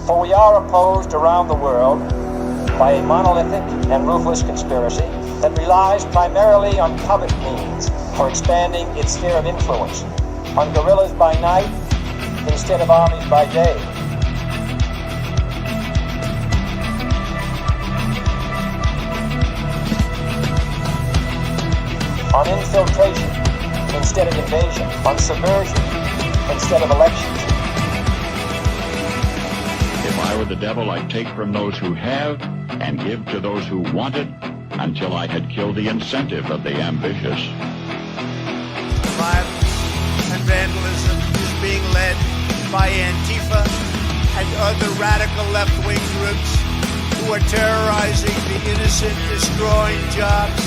For we are opposed around the world by a monolithic and ruthless conspiracy that relies primarily on covert means for expanding its sphere of influence, on guerrillas by night instead of armies by day. On infiltration instead of invasion, on subversion instead of elections. If I were the devil, I'd take from those who have and give to those who want it until I had killed the incentive of the ambitious. Violence and vandalism is being led by Antifa and other radical left-wing groups who are terrorizing the innocent, destroying jobs,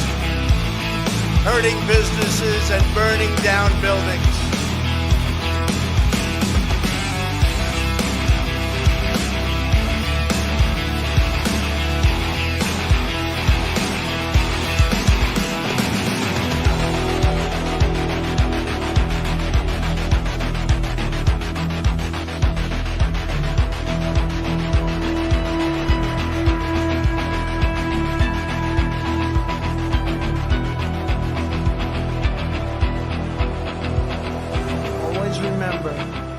hurting businesses, and burning down buildings.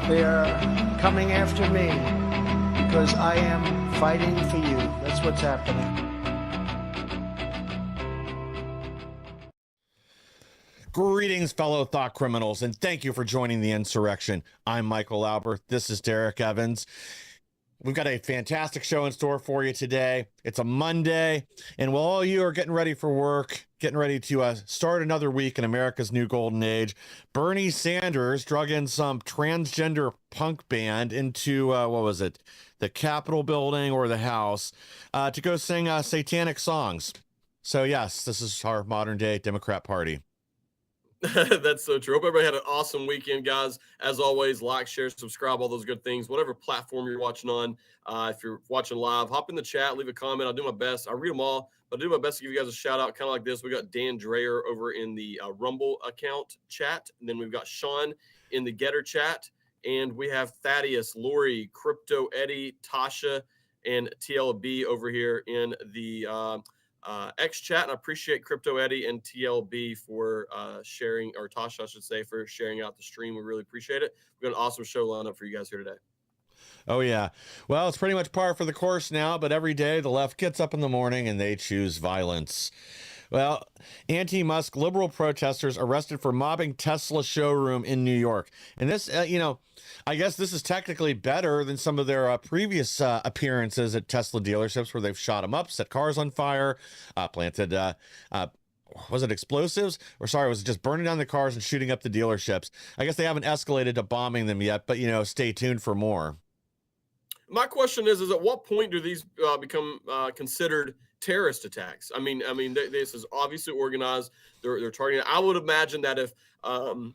They are coming after me because I am fighting for you. That's what's happening. Greetings, fellow thought criminals, and thank you for joining the insurrection. I'm Michael Lauber. This is Derrick Evans. We've got a fantastic show in store for you today. It's a Monday, and while all you are getting ready for work, getting ready to start another week in America's new golden age, Bernie Sanders drug in some transgender punk band into, the Capitol building or the House to go sing satanic songs. So yes, this is our modern day Democrat Party. That's so true. Hope everybody had an awesome weekend, guys. As always, like, share, subscribe, all those good things. Whatever platform you're watching on, if you're watching live, hop in the chat, leave a comment. I'll do my best. I read them all, but I'll do my best to give you guys a shout out, kind of like this. We got Dan Dreyer over in the Rumble account chat, and then we've got Sean in the Getter chat, and we have Thaddeus, Lori, Crypto Eddie, Tasha, and TLB over here in the X chat, and I appreciate Crypto Eddie and TLB for sharing, or Tasha, I should say, for sharing out the stream. We really appreciate it. We've got an awesome show lined up for you guys here today. Oh, yeah. Well, it's pretty much par for the course now, but every day the left gets up in the morning and they choose violence. Well, anti-Musk liberal protesters arrested for mobbing Tesla showroom in New York. And this, I guess this is technically better than some of their previous appearances at Tesla dealerships where they've shot them up, set cars on fire, planted, was it explosives? Or sorry, was it just burning down the cars and shooting up the dealerships? I guess they haven't escalated to bombing them yet, but, stay tuned for more. My question is at what point do these become considered terrorist attacks? I mean, this is obviously organized. They're targeting. I would imagine that if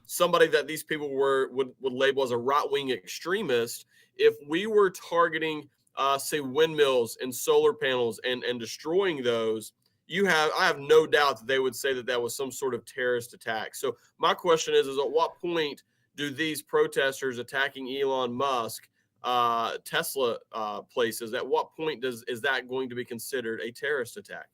somebody that these people would label as a right-wing extremist, if we were targeting, say, windmills and solar panels and destroying those, I have no doubt that they would say that was some sort of terrorist attack. So my question is at what point do these protesters attacking Elon Musk Tesla places, at what point is that going to be considered a terrorist attack?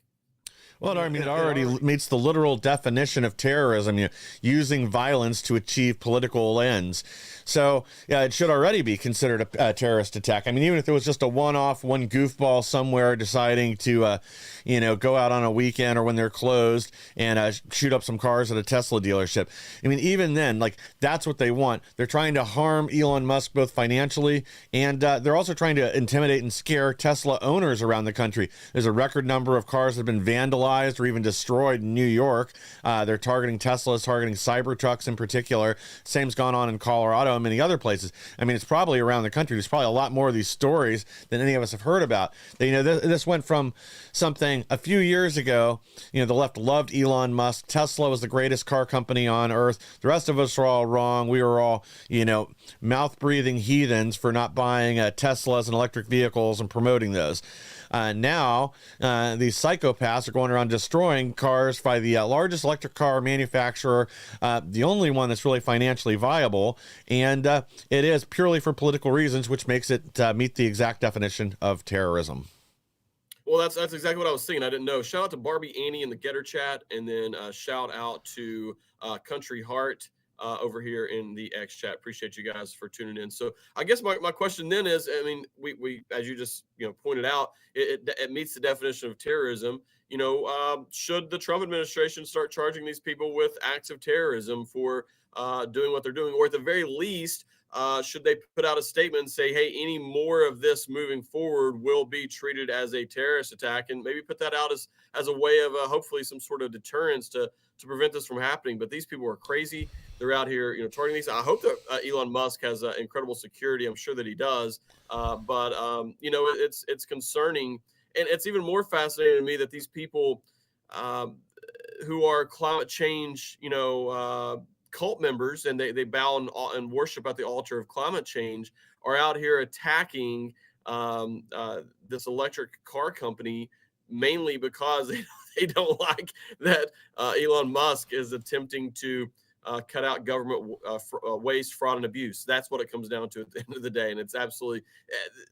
Well, I mean, it already meets the literal definition of terrorism, using violence to achieve political ends. So, yeah, it should already be considered a terrorist attack. I mean, even if it was just a one-off, one goofball somewhere deciding to, go out on a weekend or when they're closed and shoot up some cars at a Tesla dealership. I mean, even then, that's what they want. They're trying to harm Elon Musk both financially and they're also trying to intimidate and scare Tesla owners around the country. There's a record number of cars that have been vandalized or even destroyed in New York. They're targeting Teslas, targeting Cybertrucks in particular. Same's gone on in Colorado and many other places. I mean, it's probably around the country. There's probably a lot more of these stories than any of us have heard about. This went from something a few years ago. The left loved Elon Musk. Tesla was the greatest car company on earth. The rest of us were all wrong. We were all, mouth-breathing heathens for not buying Teslas and electric vehicles and promoting those. Now, these psychopaths are going around destroying cars by the largest electric car manufacturer, the only one that's really financially viable, and it is purely for political reasons, which makes it meet the exact definition of terrorism. Well, that's exactly what I was thinking. I didn't know. Shout out to Barbie Annie in the Getter chat, and then shout out to Country Heart over here in the X chat. Appreciate you guys for tuning in. So I guess my question then is, I mean, we as you just pointed out, it meets the definition of terrorism. Should the Trump administration start charging these people with acts of terrorism for doing what they're doing, or at the very least, should they put out a statement and say, hey, any more of this moving forward will be treated as a terrorist attack, and maybe put that out as a way of hopefully some sort of deterrence to prevent this from happening. But these people are crazy. They're out here, targeting these. I hope that Elon Musk has incredible security. I'm sure that he does. But it's concerning. And it's even more fascinating to me that these people who are climate change, cult members, and they bow and worship at the altar of climate change, are out here attacking this electric car company, mainly because they don't like that Elon Musk is attempting to cut out government waste, fraud, and abuse. That's what it comes down to at the end of the day. And it's absolutely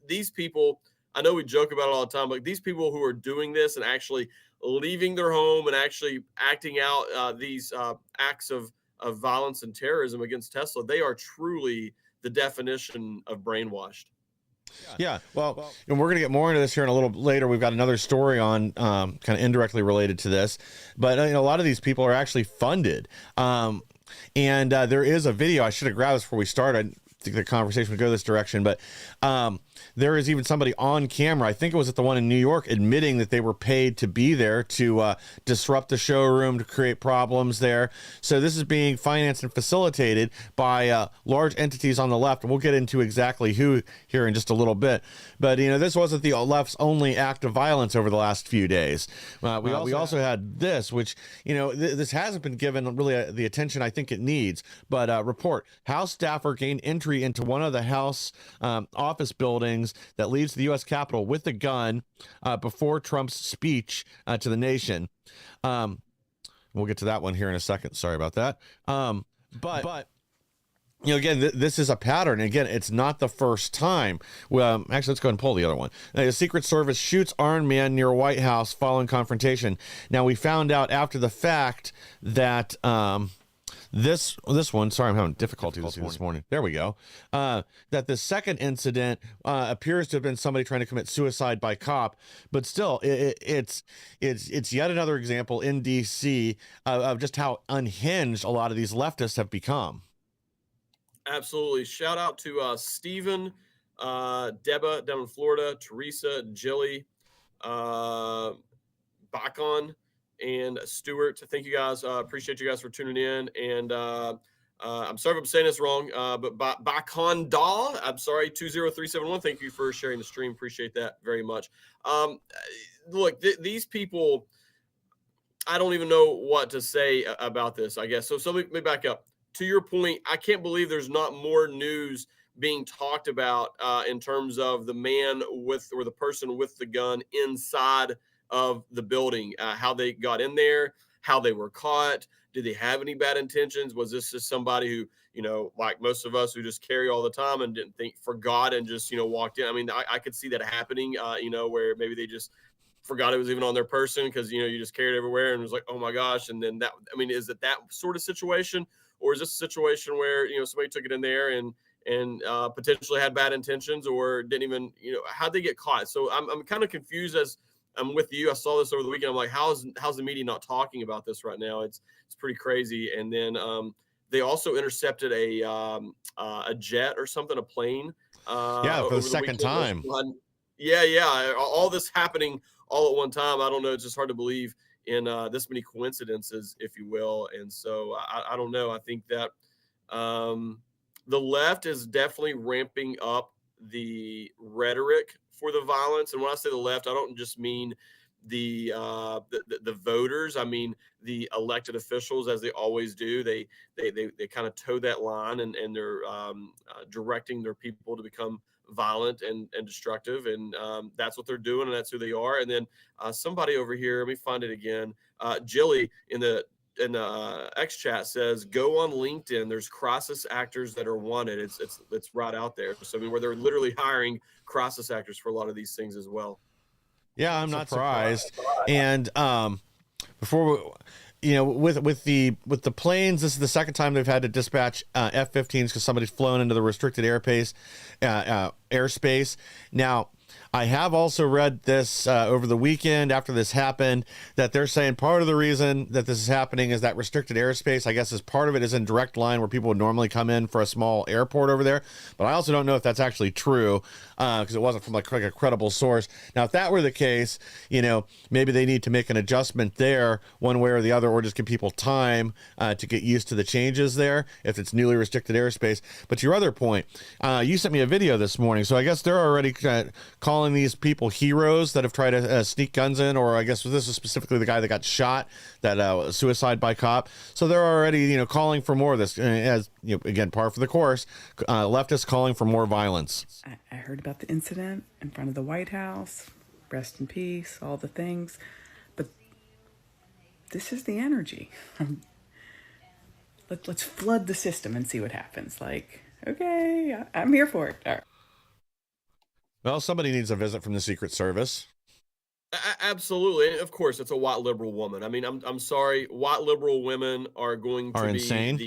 these people. I know we joke about it all the time, but these people who are doing this and actually leaving their home and actually acting out these acts of violence and terrorism against Tesla, they are truly the definition of brainwashed. Yeah, well, and we're going to get more into this here in a little later. We've got another story on kind of indirectly related to this, but a lot of these people are actually funded. And there is a video. I should have grabbed this before we started. I think the conversation would go this direction, but there is even somebody on camera, I think it was at the one in New York, admitting that they were paid to be there to disrupt the showroom, to create problems there. So this is being financed and facilitated by large entities on the left, and we'll get into exactly who here in just a little bit. But this wasn't the left's only act of violence over the last few days. We also had this, which this hasn't been given really the attention I think it needs. But report: House staffer gained entry into one of the House office buildings that leads to the U.S. Capitol with a gun before Trump's speech to the nation. We'll get to that one here in a second. Sorry about that. But again, this is a pattern. Again, it's not the first time. Well, actually, let's go ahead and pull the other one. The Secret Service shoots armed man near White House following confrontation. Now, we found out after the fact that this one, sorry, I'm having difficulty this morning. There we go. That the second incident appears to have been somebody trying to commit suicide by cop, but still, it's yet another example in D.C. Of just how unhinged a lot of these leftists have become. Absolutely. Shout out to Stephen, Deba down in Florida, Teresa, Jilly, Bakon, and Stuart. Thank you guys. Appreciate you guys for tuning in. And I'm sorry if I'm saying this wrong, but Bakon Da, I'm sorry, 20371. Thank you for sharing the stream. Appreciate that very much. Look, these people, I don't even know what to say about this, I guess. So let me back up. To your point, I can't believe there's not more news being talked about in terms of the man with, or the person with the gun inside of the building, how they got in there, how they were caught. Did they have any bad intentions? Was this just somebody who, like most of us who just carry all the time and forgot and just, walked in? I mean, I could see that happening, where maybe they just forgot it was even on their person because, you just carried it everywhere and was like, oh my gosh. And then is it that sort of situation? Or is this a situation where, somebody took it in there and potentially had bad intentions, or didn't even, how'd they get caught? So I'm kind of confused as I'm with you. I saw this over the weekend. I'm like, how's the media not talking about this right now? It's pretty crazy. And then they also intercepted a jet or something, a plane. For the second time. Yeah. All this happening all at one time. I don't know. It's just hard to believe in this many coincidences, if you will. And so I don't know. I think that the left is definitely ramping up the rhetoric for the violence. And when I say the left, I don't just mean the voters. I mean the elected officials, as they always do. They kind of toe that line, and they're directing their people to become violent and destructive, and that's what they're doing, and that's who they are. And then somebody over here, let me find it again. Jilly in the X chat says, go on LinkedIn. There's crisis actors that are wanted. It's right out there. So I mean, where they're literally hiring crisis actors for a lot of these things as well. Yeah, I'm not surprised. And before with the planes, this is the second time they've had to dispatch F-15s because somebody's flown into the restricted airspace. Now, I have also read this over the weekend after this happened, that they're saying part of the reason that this is happening is that restricted airspace, I guess, is part of it is in direct line where people would normally come in for a small airport over there. But I also don't know if that's actually true because it wasn't from like a credible source. Now, if that were the case, maybe they need to make an adjustment there one way or the other, or just give people time to get used to the changes there if it's newly restricted airspace. But to your other point, you sent me a video this morning, so I guess they're already calling these people heroes that have tried to sneak guns in, or I guess this is specifically the guy that got shot, that suicide by cop. So they're already, calling for more of this, as again, par for the course. Leftists calling for more violence. I heard about the incident in front of the White House. Rest in peace, all the things. But this is the energy. Let's flood the system and see what happens. Like, okay, I'm here for it. All right. Well, somebody needs a visit from the Secret Service. Absolutely. And of course, it's a white liberal woman. I mean, I'm sorry. White liberal women are going to be insane.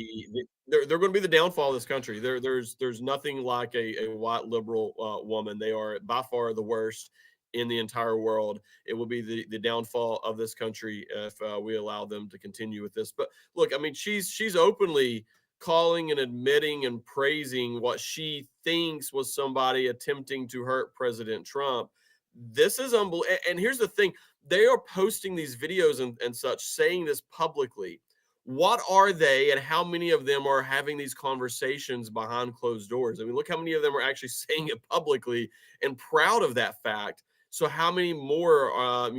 They're going to be the downfall of this country. There's nothing like a white liberal woman. They are by far the worst in the entire world. It will be the downfall of this country if we allow them to continue with this. But look, I mean, she's openly calling and admitting and praising what she thinks was somebody attempting to hurt President Trump. This is unbelievable. And here's the thing. They are posting these videos and such, saying this publicly. What are they, and how many of them are having these conversations behind closed doors? I mean, look how many of them are actually saying it publicly and proud of that fact. So how many more, are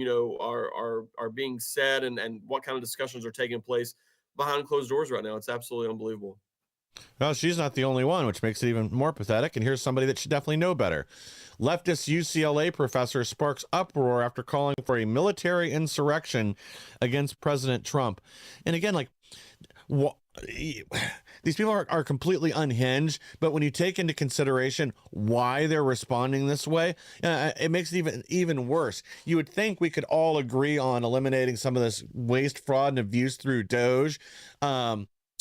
being said, and what kind of discussions are taking place behind closed doors right now? It's absolutely unbelievable. Well, she's not the only one, which makes it even more pathetic. And here's somebody that should definitely know better. Leftist UCLA professor sparks uproar after calling for a military insurrection against President Trump. And again, these people are completely unhinged, but when you take into consideration why they're responding this way, it makes it even worse. You would think we could all agree on eliminating some of this waste, fraud, and abuse through Doge,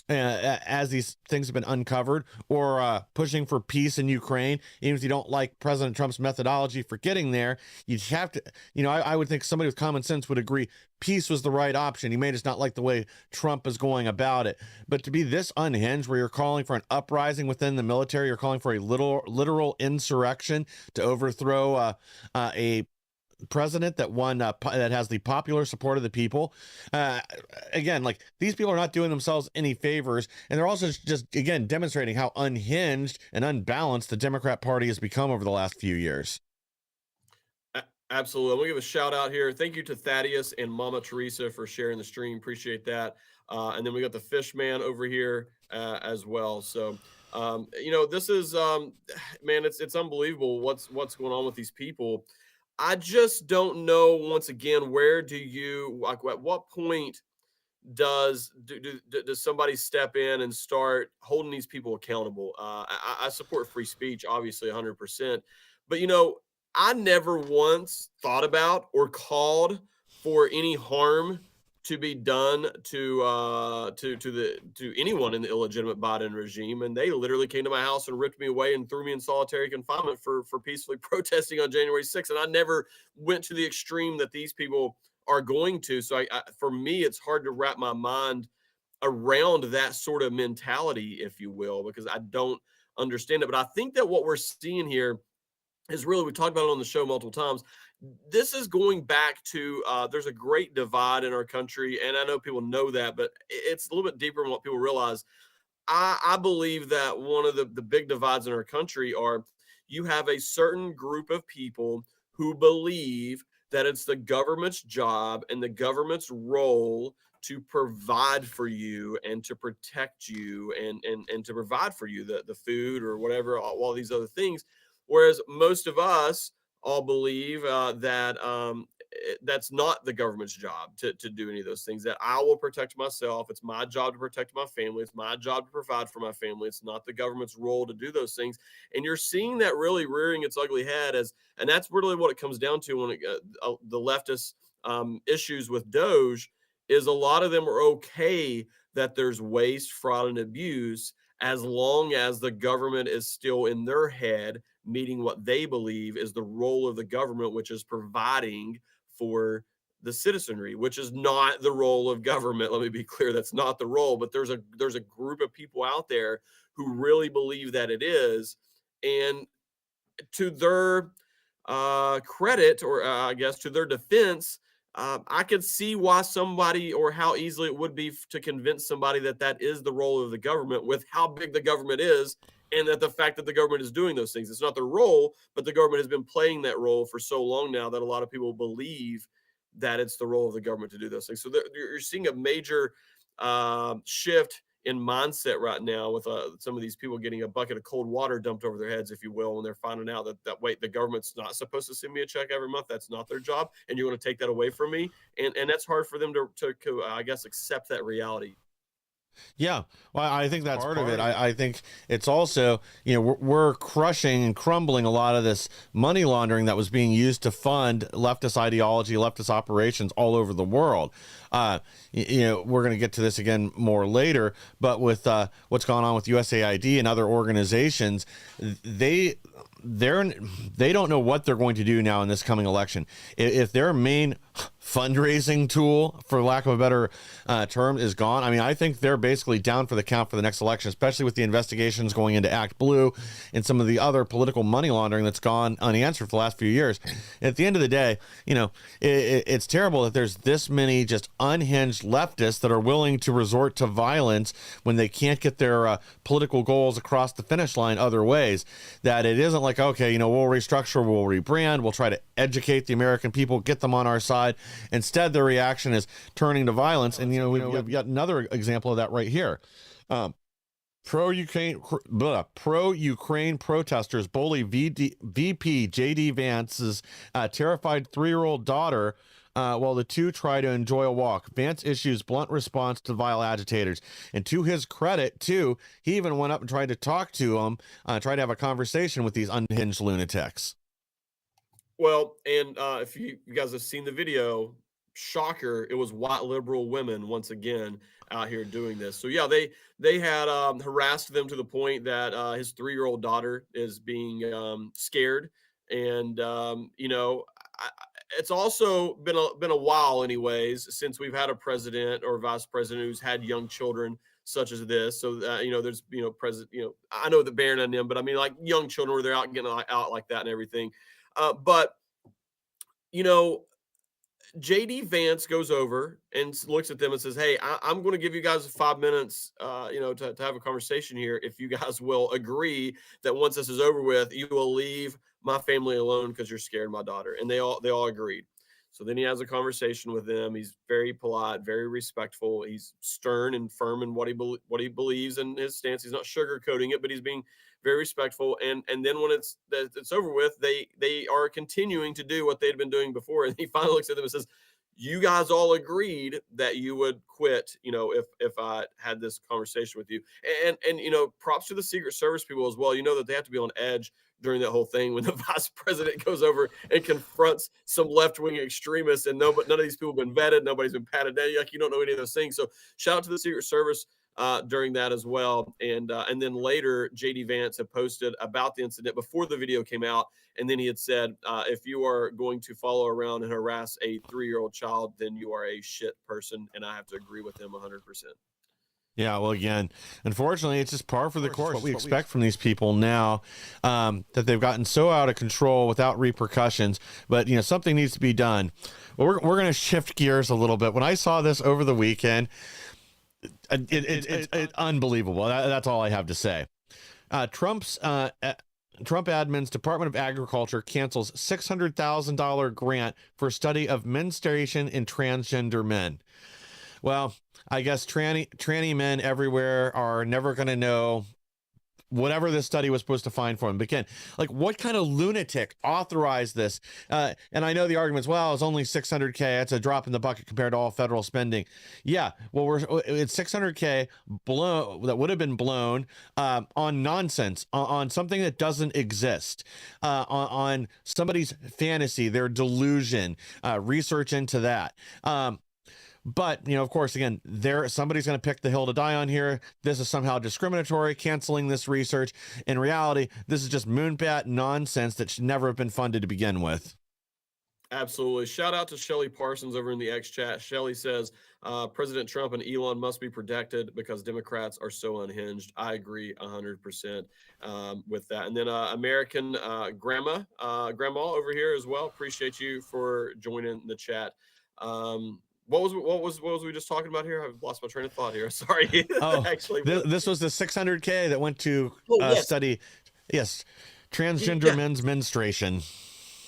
as these things have been uncovered, or pushing for peace in Ukraine. Even if you don't like President Trump's methodology for getting there, you'd have to, I would think somebody with common sense would agree peace was the right option. You may just not like the way Trump is going about it. But to be this unhinged, where you're calling for an uprising within the military, you're calling for a literal insurrection to overthrow a president that won, that has the popular support of the people. Again, these people are not doing themselves any favors, and they're also just again demonstrating how unhinged and unbalanced the Democrat Party has become over the last few years. Absolutely. I'm going to give a shout out here. Thank you to Thaddeus and Mama Teresa for sharing the stream. Appreciate that. And then we got the Fish Man over here as well. So, this is, man, it's unbelievable what's going on with these people. I just don't know, once again, where do you, at what point does somebody step in and start holding these people accountable? I support free speech, obviously 100%, but I never once thought about or called for any harm to be done to anyone in the illegitimate Biden regime, and they literally came to my house and ripped me away and threw me in solitary confinement for peacefully protesting on January 6th. And I never went to the extreme that these people are going to. So for me, it's hard to wrap my mind around that sort of mentality, if you will, because I don't understand it. But I think that what we're seeing here is really, we talked about it on the show multiple times. This is going back to, there's a great divide in our country. And I know people know that, but it's a little bit deeper than what people realize. I believe that one of the big divides in our country are, you have a certain group of people who believe that it's the government's job and the government's role to provide for you and to protect you and to provide for you the food or whatever, all these other things. Whereas most of us all believe that that's not the government's job to do any of those things, that I will protect myself. It's my job to protect my family. It's my job to provide for my family. It's not the government's role to do those things. And you're seeing that really rearing its ugly head and that's really what it comes down to when the leftist issues with Doge is a lot of them are okay that there's waste, fraud, and abuse as long as the government is still in their head meeting what they believe is the role of the government, which is providing for the citizenry, which is not the role of government. Let me be clear, that's not the role, but there's a group of people out there who really believe that it is. And to their credit, or I guess to their defense, I could see why somebody, or how easily it would be to convince somebody that that is the role of the government with how big the government is, and that the fact that the government is doing those things. It's not their role, but the government has been playing that role for so long now that a lot of people believe that it's the role of the government to do those things. So you're seeing a major shift in mindset right now with some of these people getting a bucket of cold water dumped over their heads, if you will, when they're finding out that wait, the government's not supposed to send me a check every month. That's not their job, and you want to take that away from me, and that's hard for them to I guess accept that reality. Yeah, well, I think that's part of it. I think it's also, we're crushing and crumbling a lot of this money laundering that was being used to fund leftist ideology, leftist operations all over the world. We're going to get to this again more later, but with what's gone on with USAID and other organizations, they don't know what they're going to do now in this coming election. If their main fundraising tool, for lack of a better term, is gone, I mean, I think they're basically down for the count for the next election, especially with the investigations going into ActBlue and some of the other political money laundering that's gone unanswered for the last few years. At the end of the day, it's terrible that there's this many just unhinged leftists that are willing to resort to violence when they can't get their political goals across the finish line other ways. That it isn't like, okay, we'll restructure, we'll rebrand, we'll try to educate the American people, get them on our side. Instead, their reaction is turning to violence. And, we've got another example of that right here. Pro-Ukraine protesters bully VP J.D. Vance's terrified 3-year-old daughter while the two try to enjoy a walk. Vance issues blunt response to vile agitators. And to his credit, too, he even went up and tried to talk to them, tried to have a conversation with these unhinged lunatics. Well, and if you guys have seen the video, shocker, it was white liberal women once again out here doing this. So yeah, they had harassed them to the point that his 3-year-old daughter is being scared, and it's also been a while, anyways, since we've had a president or vice president who's had young children such as this. So there's president, I know the Barron and them, but I mean, like, young children where they're out getting out like that and everything. But JD Vance goes over and looks at them and says, "Hey, I'm going to give you guys 5 minutes, to have a conversation here. If you guys will agree that once this is over with, you will leave my family alone because you're scared of my daughter." And they all agreed. So then he has a conversation with them. He's very polite, very respectful. He's stern and firm in what he believes and his stance. He's not sugarcoating it, but he's being very respectful. And then when it's over with, they are continuing to do what they'd been doing before. And he finally looks at them and says, "You guys all agreed that you would quit, if I had this conversation with you." And props to the Secret Service people as well. That they have to be on edge during that whole thing when the vice president goes over and confronts some left-wing extremists, and none of these people have been vetted, nobody's been patted down. Like, you don't know any of those things. So shout out to the Secret Service during that as well. And then later, JD Vance had posted about the incident before the video came out, and then he had said, "If you are going to follow around and harass a 3-year-old child, then you are a shit person," and I have to agree with him 100%. Yeah, well, again, unfortunately, it's just par for the course. What we expect from these people now, that they've gotten so out of control without repercussions. But, something needs to be done. Well, we're going to shift gears a little bit. When I saw this over the weekend, it's unbelievable. That's all I have to say. Trump admin's Department of Agriculture cancels $600,000 grant for study of menstruation in transgender men. Well, I guess tranny men everywhere are never going to know whatever this study was supposed to find for him. But again, like, what kind of lunatic authorized this? And I know the argument's, well, it's only 600K. That's a drop in the bucket compared to all federal spending. Yeah, well, it's 600K blown, that would have been blown on nonsense, on something that doesn't exist, on somebody's fantasy, their delusion. Research into that. But, of course, again, somebody's going to pick the hill to die on here. This is somehow discriminatory, canceling this research. In reality, this is just moonbat nonsense that should never have been funded to begin with. Absolutely. Shout out to Shelly Parsons over in the X chat. Shelly says, President Trump and Elon must be protected because Democrats are so unhinged. I agree 100% with that. And then American Grandma over here as well. Appreciate you for joining the chat. What was we just talking about here? I've lost my train of thought here. Sorry. Oh, actually, this was the 600K that went to yes. study. Yes. Transgender men's menstruation.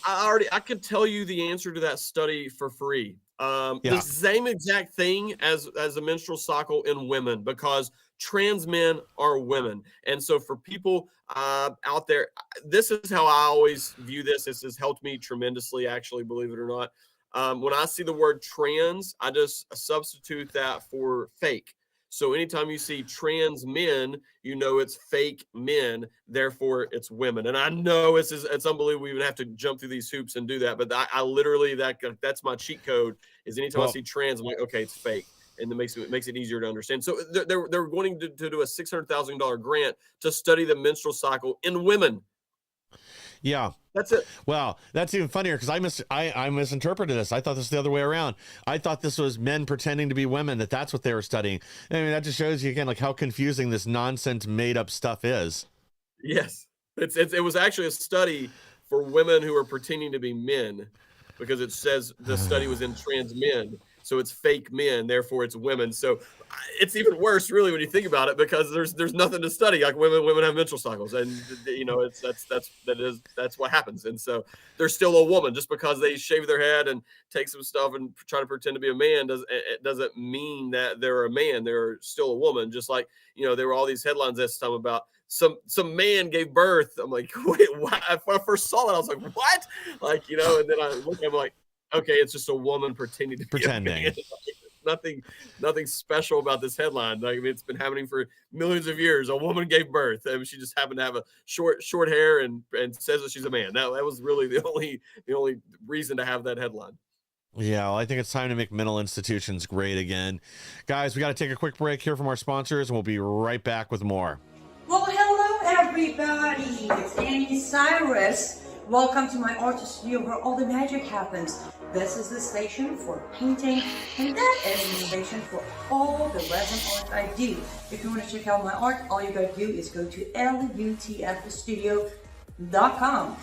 I could tell you the answer to that study for free. The same exact thing as a menstrual cycle in women, because trans men are women. And so for people out there, this is how I always view this. This has helped me tremendously, actually, believe it or not. When I see the word trans, I just substitute that for fake. So anytime you see trans men, it's fake men, therefore it's women. And I know it's unbelievable. We even have to jump through these hoops and do that. But I literally, that's my cheat code, is anytime I see trans, I'm like, okay, it's fake. And it makes it easier to understand. So they're going to do a $600,000 grant to study the menstrual cycle in women. Yeah. That's it. Well, that's even funnier, because I misinterpreted this. I thought this was the other way around. I thought this was men pretending to be women, that's what they were studying. I mean, that just shows you again, like, how confusing this nonsense made up stuff is. Yes. It was actually a study for women who are pretending to be men, because it says the study was in trans men. So it's fake men, therefore it's women. So it's even worse, really, when you think about it, because there's nothing to study. Like, women have menstrual cycles, and that's what happens. And so they're still a woman. Just because they shave their head and take some stuff and try to pretend to be a man doesn't mean that they're a man. They're still a woman. Just like, there were all these headlines this time about some man gave birth. I'm like, wait, what? When I first saw that, I was like, what? Like, and then I look at him like, okay, it's just a woman pretending to be a man. Nothing special about this headline. Like, I mean, it's been happening for millions of years. A woman gave birth. I mean, she just happened to have a short hair and says that she's a man. That was really the only reason to have that headline. Yeah, well, I think it's time to make mental institutions great again. Guys, we got to take a quick break here from our sponsors, and we'll be right back with more. Well, hello, everybody. It's Annie Cyrus. Welcome to my art studio where all the magic happens. This is the station for painting, and that is the station for all the resin art I do. If you want to check out my art, all you gotta do is go to lutfstudio.com.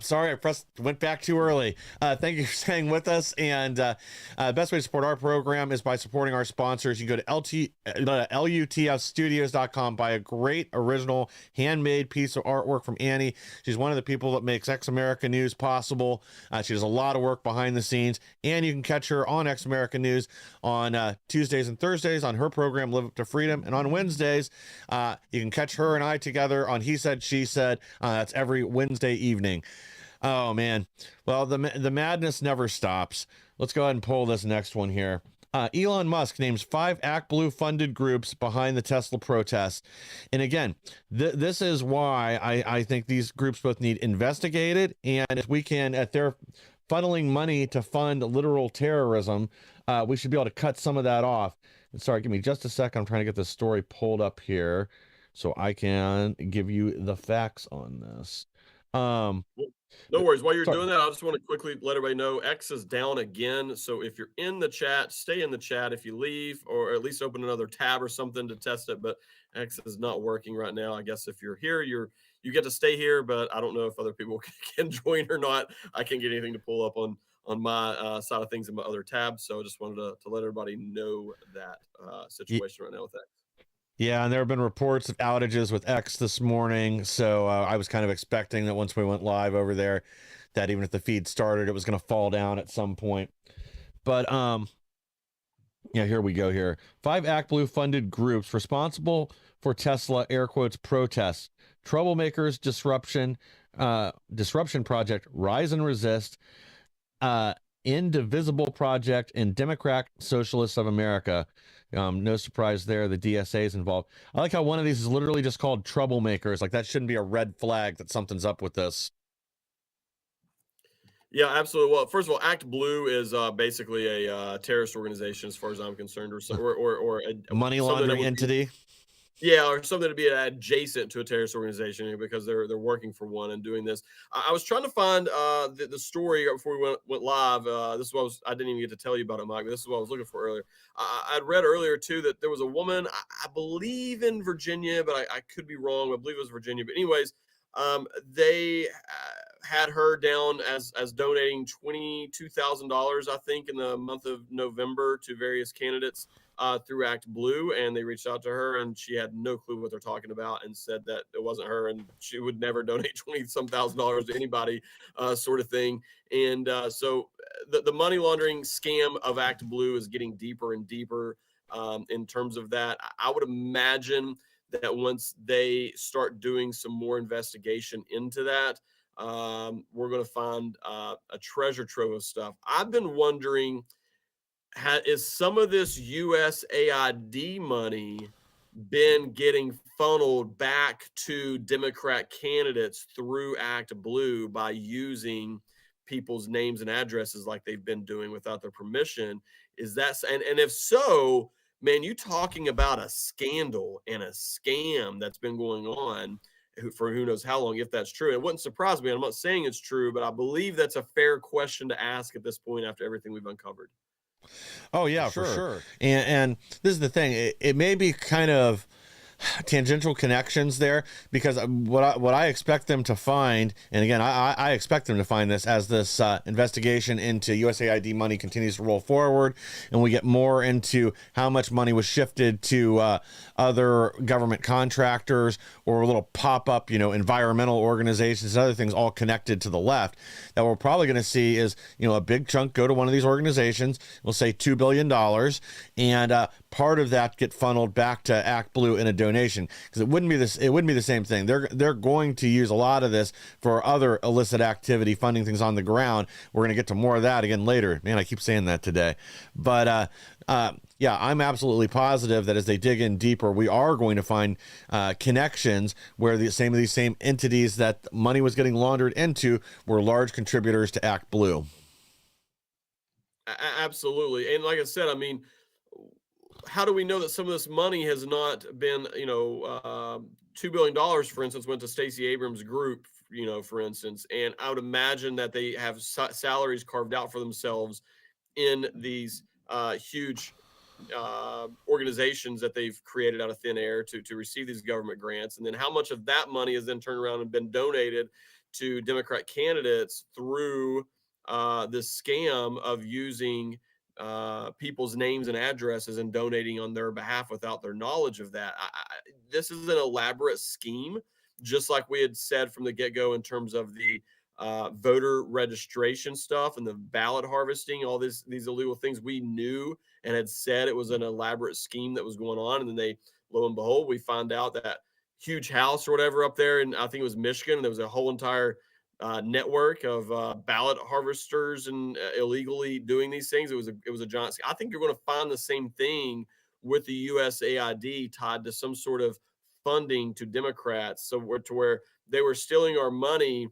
Sorry, I went back too early. Thank you for staying with us. And best way to support our program is by supporting our sponsors. You can go to lutfstudios.com, buy a great original handmade piece of artwork from Annie. She's one of the people that makes X America News possible. She does a lot of work behind the scenes, and you can catch her on X America News on Tuesdays and Thursdays on her program, Live Up to Freedom. And on Wednesdays, you can catch her and I together on He Said, She Said. That's every Wednesday evening. Oh, man. Well, the madness never stops. Let's go ahead and pull this next one here. Elon Musk names 5 ActBlue funded groups behind the Tesla protests. And again, this is why I think these groups both need investigated, and if we can, if they're funneling money to fund literal terrorism, we should be able to cut some of that off. And sorry, give me just a second. I'm trying to get this story pulled up here so I can give you the facts on this. No worries. While you're Sorry. doing that, I just want to quickly let everybody know X is down again. So if you're in the chat, stay in the chat. If you leave, or at least open another tab or something to test it. But X is not working right now. I guess if you're here, you get to stay here. But I don't know if other people can join or not. I can't get anything to pull up on my side of things in my other tab. So I just wanted to let everybody know that situation right now with X. Yeah, and there have been reports of outages with X this morning, so I was kind of expecting that once we went live over there, that even if the feed started, it was going to fall down at some point. But yeah, here we go. Here, 5 ActBlue funded groups responsible for Tesla air quotes protests, troublemakers, disruption project, rise and resist, Indivisible Project, and Democrat Socialists of America. No surprise there, the DSA is involved. I like how one of these is literally just called troublemakers. Like, that shouldn't be a red flag that something's up with this. Yeah, absolutely. Well, first of all, ActBlue is basically a terrorist organization, as far as I'm concerned, or a Money laundering entity. Yeah, or something to be adjacent to a terrorist organization, because they're working for one and doing this. I was trying to find the story before we went live. This is what I didn't even get to tell you about it, Mike. But this is what I was looking for earlier. I'd read earlier too that there was a woman, I believe in Virginia, but I could be wrong. I believe it was Virginia. But anyways, they had her down as donating $22,000, I think, in the month of November to various candidates through ActBlue, and they reached out to her, and she had no clue what they're talking about, and said that it wasn't her, and she would never donate $20-some thousand to anybody, sort of thing. And so the money laundering scam of ActBlue is getting deeper and deeper in terms of that. I would imagine that once they start doing some more investigation into that, we're going to find a treasure trove of stuff. I've been wondering, is some of this USAID money been getting funneled back to Democrat candidates through ActBlue by using people's names and addresses like they've been doing without their permission? Is that, and if so, man, you talking about a scandal and a scam that's been going on for who knows how long, if that's true. It wouldn't surprise me. I'm not saying it's true, but I believe that's a fair question to ask at this point after everything we've uncovered. Oh yeah, for sure. And this is the thing. It may be kind of tangential connections there, because what I expect them to find, and again, I expect them to find this as this investigation into USAID money continues to roll forward, and we get more into how much money was shifted to other government contractors or little pop-up, environmental organizations and other things all connected to the left, that we're probably going to see is, a big chunk go to one of these organizations, we'll say $2 billion, and part of that get funneled back to ActBlue in a donation, because it wouldn't be the same thing. They're going to use a lot of this for other illicit activity, funding things on the ground. We're going to get to more of that again later. Man, I keep saying that today. But yeah, I'm absolutely positive that as they dig in deeper, we are going to find connections where these same entities that money was getting laundered into were large contributors to ActBlue. Absolutely. And like I said, I mean, how do we know that some of this money has not been, $2 billion, for instance, went to Stacey Abrams' group, for instance, and I would imagine that they have salaries carved out for themselves in these huge organizations that they've created out of thin air to receive these government grants. And then how much of that money has then turned around and been donated to Democrat candidates through this scam of using people's names and addresses and donating on their behalf without their knowledge of that. This is an elaborate scheme, just like we had said from the get-go in terms of the voter registration stuff and the ballot harvesting, all these illegal things. We knew and had said it was an elaborate scheme that was going on, and then lo and behold, we find out that huge house or whatever up there, and I think it was Michigan, and there was a whole entire network of ballot harvesters and illegally doing these things. It was a giant. I think you're going to find the same thing with the USAID tied to some sort of funding to Democrats, so to where they were stealing our money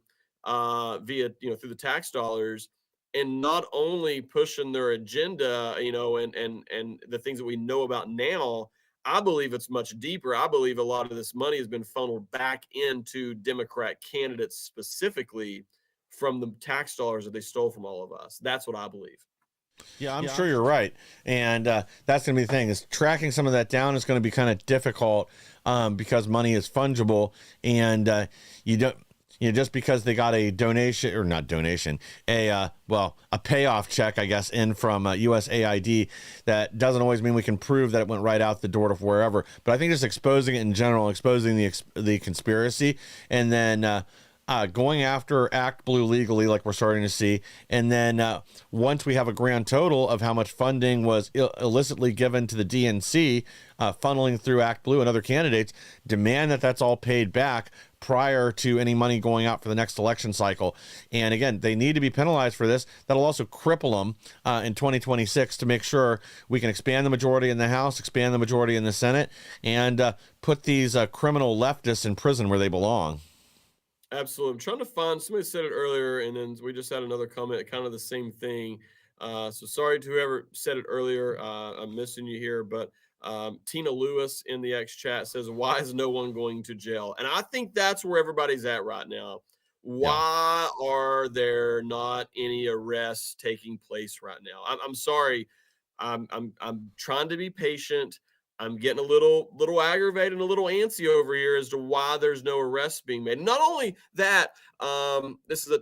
via through the tax dollars, and not only pushing their agenda, and the things that we know about now. I believe it's much deeper. I believe a lot of this money has been funneled back into Democrat candidates specifically from the tax dollars that they stole from all of us. That's what I believe. Yeah, I'm sure you're right. And that's going to be the thing, is tracking some of that down is going to be kind of difficult because money is fungible, and you don't, just because they got a donation, or not donation, a payoff check, I guess, in from USAID, that doesn't always mean we can prove that it went right out the door to wherever. But I think just exposing it in general, exposing the conspiracy, and then going after ActBlue legally, like we're starting to see, and then once we have a grand total of how much funding was illicitly given to the DNC, funneling through ActBlue and other candidates, demand that that's all paid back prior to any money going out for the next election cycle. And again, they need to be penalized for this. That'll also cripple them in 2026 to make sure we can expand the majority in the House, expand the majority in the Senate, and put these criminal leftists in prison where they belong. Absolutely. I'm trying to find, somebody said it earlier, and then we just had another comment, kind of the same thing. So sorry to whoever said it earlier. I'm missing you here, but Tina Lewis in the X chat says, why is no one going to jail? And I think that's where everybody's at right now. Why are there not any arrests taking place right now? I'm sorry. I'm trying to be patient. I'm getting a little aggravated and a little antsy over here as to why there's no arrests being made. Not only that, this is a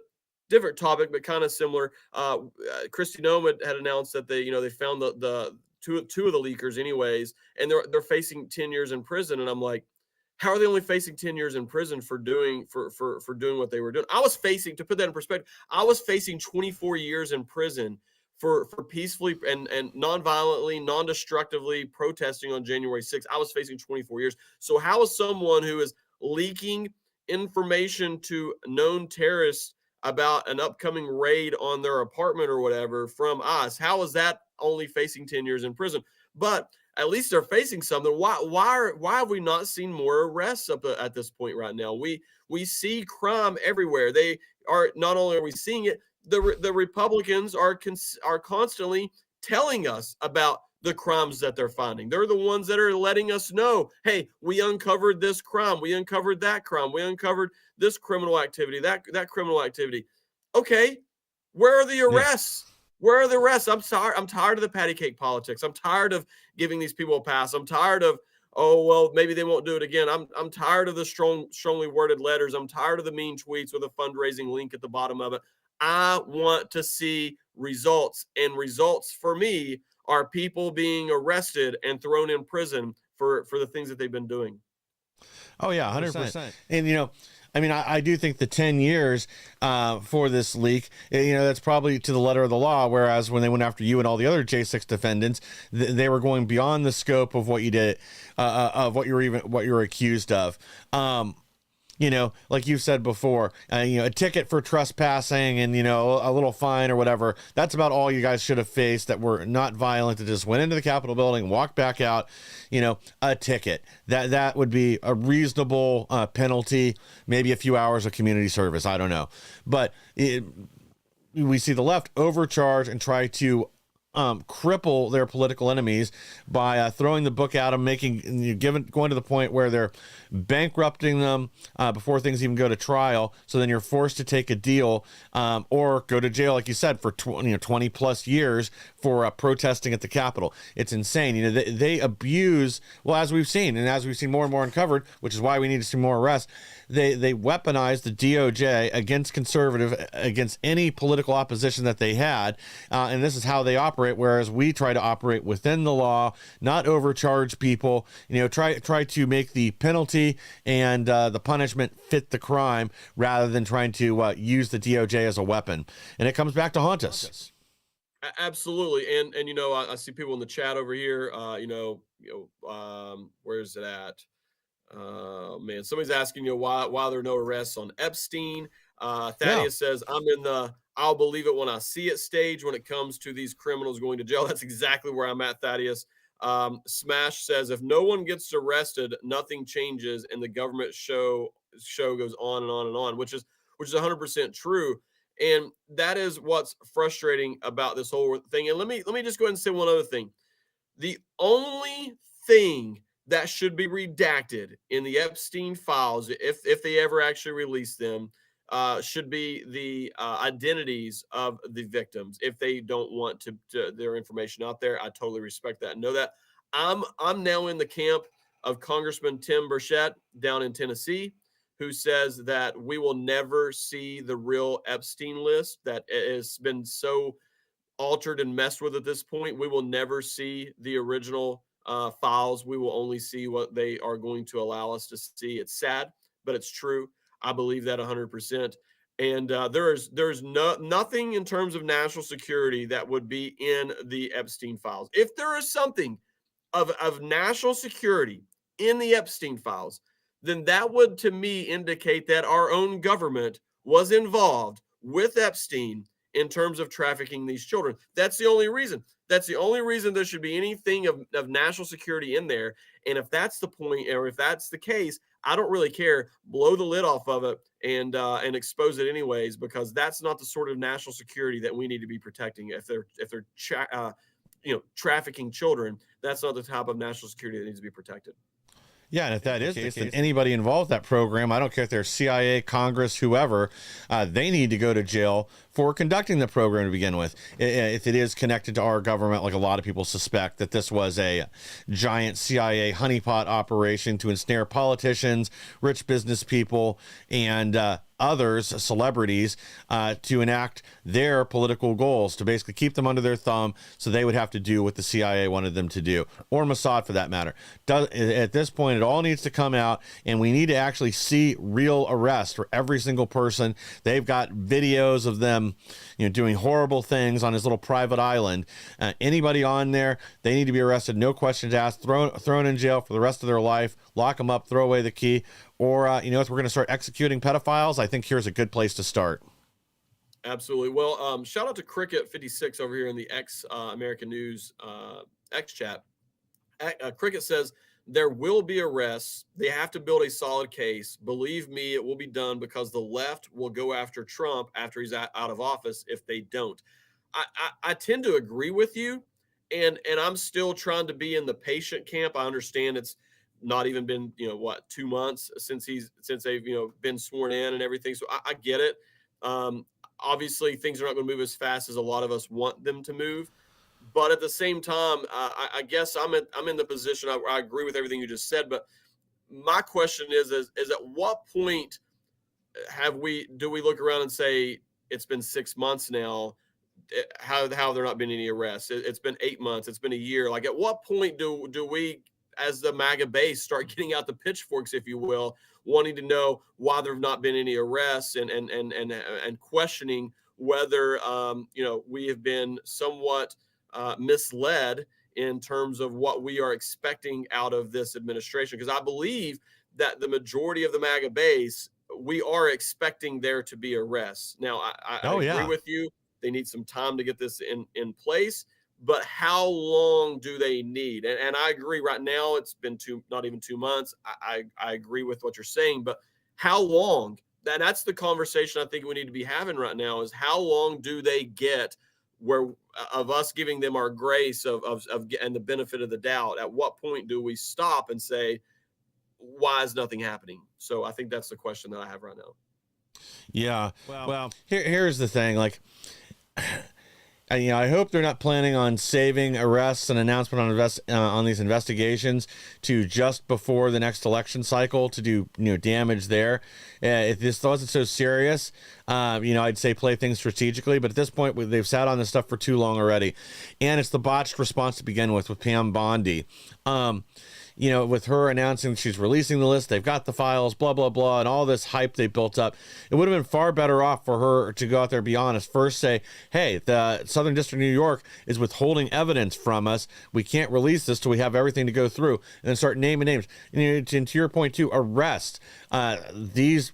different topic, but kind of similar. Kristi Noem had announced that they found the two of the leakers anyways, and they're facing 10 years in prison. And I'm like, how are they only facing 10 years in prison for doing what they were doing? I was facing, to put that in perspective, I was facing 24 years in prison for peacefully and non-violently, non-destructively protesting on January 6th. I was facing 24 years. So how is someone who is leaking information to known terrorists about an upcoming raid on their apartment or whatever from us, how is that only facing 10 years in prison? But at least they're facing something. Why have we not seen more arrests up at this point right now? We see crime everywhere. They are, not only are we seeing it, the Republicans are constantly telling us about the crimes that they're finding. They're the ones that are letting us know, hey, we uncovered this crime, we uncovered that crime, we uncovered this criminal activity, that criminal activity. Okay, where are the arrests? Yeah. Where are the arrests? I'm tired of the patty cake politics. I'm tired of giving these people a pass. I'm tired of, oh, well, maybe they won't do it again. I'm tired of the strongly worded letters. I'm tired of the mean tweets with a fundraising link at the bottom of it. I want to see results, and results for me are people being arrested and thrown in prison for the things that they've been doing. Oh yeah, 100%. And I do think the 10 years for this leak, that's probably to the letter of the law. Whereas when they went after you and all the other J6 defendants, they were going beyond the scope of what you did, of what you were accused of. Like you said before, a ticket for trespassing and, a little fine or whatever. That's about all you guys should have faced that were not violent, that just went into the Capitol building, walked back out, a ticket. That would be a reasonable penalty, maybe a few hours of community service. I don't know. But we see the left overcharge and try to cripple their political enemies by throwing the book at them, going to the point where they're bankrupting them before things even go to trial. So then you're forced to take a deal or go to jail, like you said, for 20 plus years for protesting at the Capitol. It's insane. They abuse, well, as we've seen, and as we've seen more and more uncovered, which is why we need to see more arrests. They weaponize the DOJ against any political opposition that they had, and this is how they operate. Whereas we try to operate within the law, not overcharge people. Try to make the penalty and the punishment fit the crime, rather than trying to use the DOJ as a weapon. And it comes back to haunt us. Absolutely, and I see people in the chat over here. Where's it at? Man, somebody's asking why there are no arrests on Epstein. Thaddeus says, I'm in the I'll believe it when I see it stage when it comes to these criminals going to jail. That's exactly where I'm at, Thaddeus. Smash says, if no one gets arrested, nothing changes, and the government show goes on and on and on, which is 100% true. And that is what's frustrating about this whole thing. And let me just go ahead and say one other thing. The only thing that should be redacted in the Epstein files, if they ever actually release them, should be the identities of the victims if they don't want to their information out there. I totally respect that and know that. I'm now in the camp of Congressman Tim Burchett down in Tennessee, who says that we will never see the real Epstein list that has been so altered and messed with at this point. We will never see the original files. We will only see what they are going to allow us to see. It's sad, but it's true. I believe that 100%. And there's nothing in terms of national security that would be in the Epstein files. If there is something of national security in the Epstein files, then that would, to me, indicate that our own government was involved with Epstein in terms of trafficking these children. That's the only reason. That's the only reason there should be anything of national security in there. And if that's the point, or if that's the case, I don't really care. Blow the lid off of it and expose it anyways, because that's not the sort of national security that we need to be protecting. If they're trafficking children, that's not the type of national security that needs to be protected. Yeah, and if that is the case, then anybody involved in that program, I don't care if they're CIA, Congress, whoever, they need to go to jail for conducting the program to begin with. If it is connected to our government, like a lot of people suspect, that this was a giant CIA honeypot operation to ensnare politicians, rich business people, and others, celebrities, to enact their political goals, to basically keep them under their thumb so they would have to do what the CIA wanted them to do, or Mossad for that matter. At this point, it all needs to come out, and we need to actually see real arrests for every single person. They've got videos of them, doing horrible things on his little private island. Anybody on there, they need to be arrested, no questions asked, thrown in jail for the rest of their life, lock them up, throw away the key. Or, if we're going to start executing pedophiles, I think here's a good place to start. Absolutely. Well, shout out to Cricket56 over here in the American News X chat. Cricket says, there will be arrests. They have to build a solid case. Believe me, it will be done because the left will go after Trump after he's out of office if they don't. I tend to agree with you, and I'm still trying to be in the patient camp. I understand it's not even been 2 months since they've been sworn in and everything, so I get it. Obviously things are not going to move as fast as a lot of us want them to move, but at the same time, I guess I'm in the position. I agree with everything you just said, but my question is at what point do we look around and say it's been 6 months now? How have there not been any arrests? It's been 8 months. It's been a year. Like, at what point do we, as the MAGA base, start getting out the pitchforks, if you will, wanting to know why there have not been any arrests and questioning whether we have been somewhat misled in terms of what we are expecting out of this administration? Because I believe that the majority of the MAGA base, we are expecting there to be arrests. Now, I agree with you. They need some time to get this in place. But how long do they need? And I agree, right now it's been not even 2 months. I agree with what you're saying, but how long? That's the conversation I think we need to be having right now, is how long do they get of us giving them our grace of and the benefit of the doubt? At what point do we stop and say, why is nothing happening? So I think that's the question that I have right now. Yeah. Well, here's the thing. Like, I hope they're not planning on saving arrests and announcement on these investigations to just before the next election cycle to do damage there. If this wasn't so serious, I'd say play things strategically. But at this point, they've sat on this stuff for too long already, and it's the botched response to begin with Pam Bondi. With her announcing she's releasing the list, they've got the files, blah, blah, blah, and all this hype they built up. It would have been far better off for her to go out there and be honest. First say, hey, the Southern District of New York is withholding evidence from us. We can't release this till we have everything to go through. And then start naming names. And to your point, too, arrest these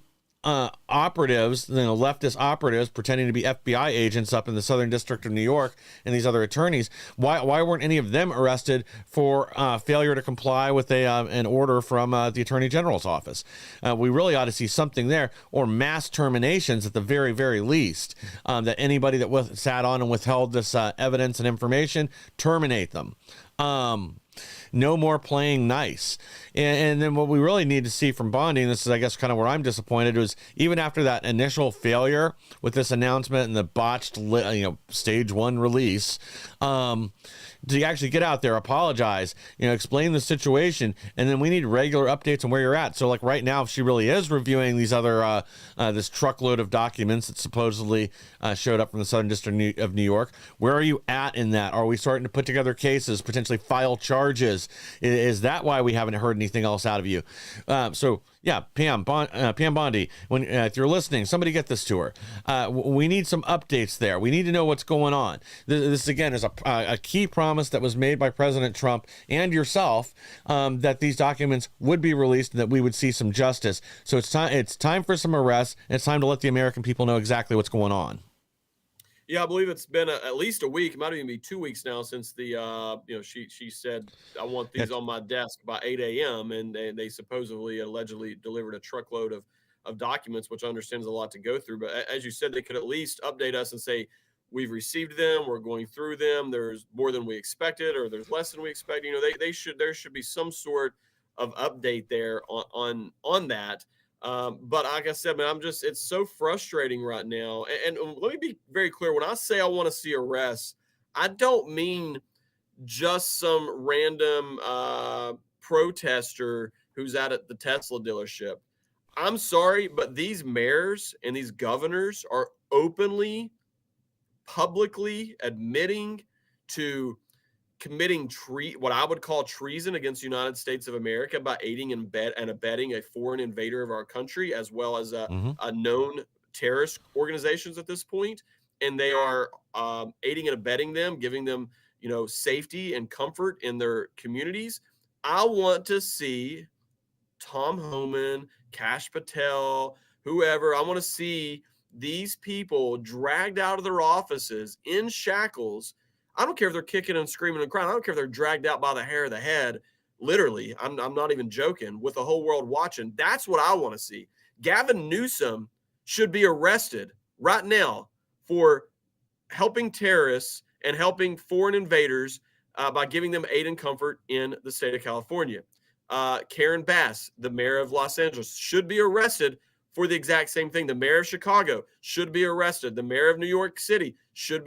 operatives, leftist operatives pretending to be FBI agents up in the Southern District of New York, and these other attorneys. Why weren't any of them arrested for failure to comply with an order from the Attorney General's office? We really ought to see something there, or mass terminations at the very, very least. That anybody that sat on and withheld this evidence and information, terminate them. No more playing nice. And then what we really need to see from Bondi, and this is, I guess, kind of where I'm disappointed, was even after that initial failure with this announcement and the botched, stage 1 release, to actually get out there, apologize, explain the situation, and then we need regular updates on where you're at. So, like right now, if she really is reviewing these other, this truckload of documents that supposedly showed up from the Southern District of New York, where are you at in that? Are we starting to put together cases, potentially file charges? Is that why we haven't heard anything else out of you? So, yeah, Pam Bondi, if you're listening, somebody get this to her. We need some updates there. We need to know what's going on. This again, is a key promise that was made by President Trump and yourself, that these documents would be released and that we would see some justice. So it's time for some arrests. And it's time to let the American people know exactly what's going on. Yeah, I believe it's been at least a week. It might even be 2 weeks now since the she said, I want these on my desk by 8 a.m. and they supposedly allegedly delivered a truckload of documents, which I understand is a lot to go through. But as you said, they could at least update us and say, we've received them, we're going through them, there's more than we expected, or there's less than we expected. There should be some sort of update there on that. But like I said, man, it's so frustrating right now. And let me be very clear. When I say I want to see arrests, I don't mean just some random protester who's at the Tesla dealership. I'm sorry, but these mayors and these governors are openly, publicly admitting to committing what I would call treason against the United States of America by aiding and abetting a foreign invader of our country, as well as a known terrorist organizations at this point. And they are aiding and abetting them, giving them, safety and comfort in their communities. I want to see Tom Homan, Kash Patel, whoever. I want to see these people dragged out of their offices in shackles. I don't care if they're kicking and screaming and crying. I don't care if they're dragged out by the hair of the head. Literally, I'm not even joking, with the whole world watching. That's what I want to see. Gavin Newsom should be arrested right now for helping terrorists and helping foreign invaders by giving them aid and comfort in the state of California. Karen Bass, the mayor of Los Angeles, should be arrested for the exact same thing. The mayor of Chicago should be arrested. The mayor of New York City should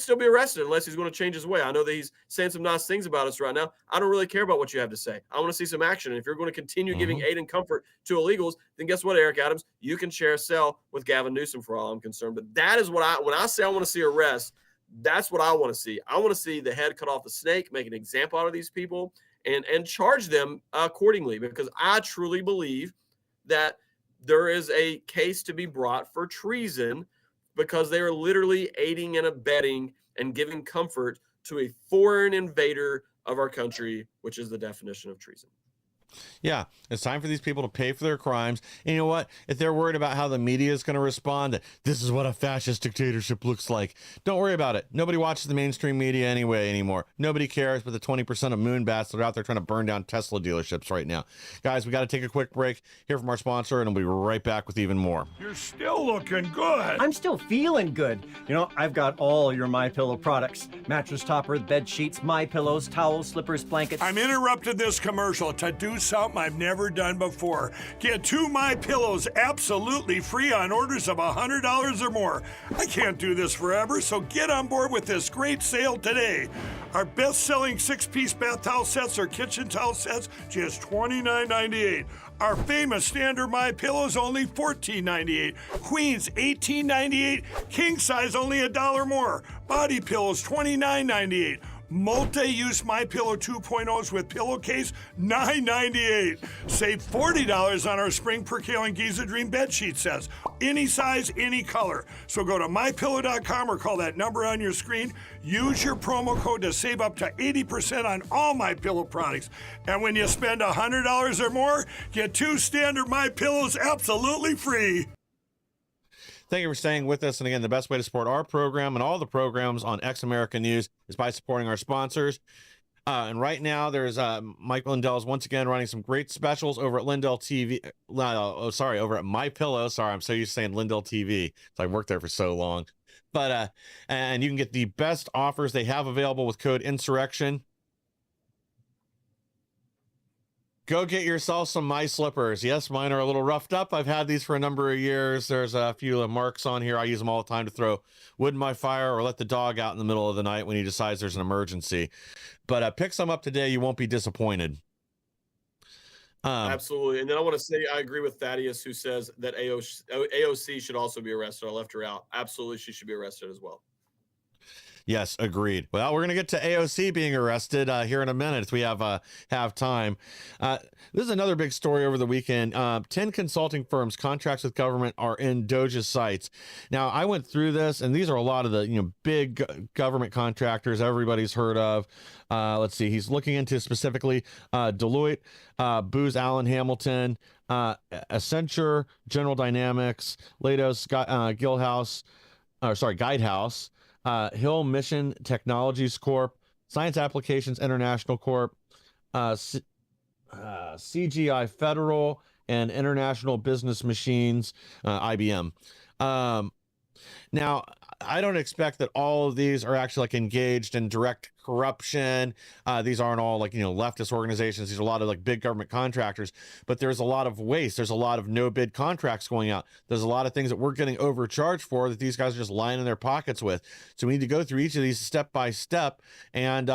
still be arrested unless he's going to change his way. I know that he's saying some nice things about us right now. I don't really care about what you have to say. I want to see some action. And if you're going to continue giving aid and comfort to illegals, then guess what, Eric Adams? You can share a cell with Gavin Newsom for all I'm concerned. But that is when I say I want to see arrests, that's what I want to see. I want to see the head cut off the snake, make an example out of these people, and charge them accordingly, because I truly believe that there is a case to be brought for treason, because they are literally aiding and abetting and giving comfort to a foreign invader of our country, which is the definition of treason. Yeah, it's time for these people to pay for their crimes. And you know what? If they're worried about how the media is going to respond, that this is what a fascist dictatorship looks like, don't worry about it. Nobody watches the mainstream media anymore. Nobody cares but the 20% of moonbats that are out there trying to burn down Tesla dealerships right now. Guys, we got to take a quick break, hear from our sponsor, and we'll be right back with even more. You're still looking good. I'm still feeling good. I've got all your MyPillow products. Mattress topper, bed sheets, MyPillows, towels, slippers, blankets. I'm interrupted this commercial to do something I've never done before. Get 2 MyPillows absolutely free on orders of $100 or more. I can't do this forever, so get on board with this great sale today. Our best-selling 6-piece bath towel sets or kitchen towel sets, just $29.98. Our famous standard MyPillows, only $14.98. Queens, $18.98. King size, only $1 more. Body pillows, $29.98. Multi-use MyPillow 2.0s with pillowcase, $9.98. Save $40 on our Spring Percale and Giza Dream bedsheet sets. Any size, any color. So go to MyPillow.com or call that number on your screen. Use your promo code to save up to 80% on all MyPillow products. And when you spend $100 or more, get 2 standard MyPillows absolutely free. Thank you for staying with us. And again, the best way to support our program and all the programs on X America News is by supporting our sponsors. And right now, there's Mike Lindell's once again running some great specials over at Lindell TV. Over at MyPillow. Sorry, I'm so used to saying Lindell TV. So I worked there for so long. But and you can get the best offers they have available with code insurrection. Go get yourself some My Slippers. Yes, mine are a little roughed up. I've had these for a number of years. There's a few marks on here. I use them all the time to throw wood in my fire or let the dog out in the middle of the night when he decides there's an emergency. But pick some up today. You won't be disappointed. Absolutely. And then I want to say I agree with Thaddeus, who says that AOC should also be arrested. I left her out. Absolutely, she should be arrested as well. Yes, agreed. Well, we're going to get to AOC being arrested here in a minute if we have time. This is another big story over the weekend. 10 consulting firms, contracts with government, are in Doge's sights. Now, I went through this, and these are a lot of the big government contractors everybody's heard of. Let's see. He's looking into specifically Deloitte, Booz Allen Hamilton, Accenture, General Dynamics, Leidos, Guidehouse, Hill Mission Technologies Corp, Science Applications International Corp, CGI Federal, and International Business Machines, IBM. Now, I don't expect that all of these are actually engaged in direct corruption. These aren't all leftist organizations. These are a lot of big government contractors, but there's a lot of waste. There's a lot of no bid contracts going out. There's a lot of things that we're getting overcharged for that these guys are just lying in their pockets with. So we need to go through each of these step by step, and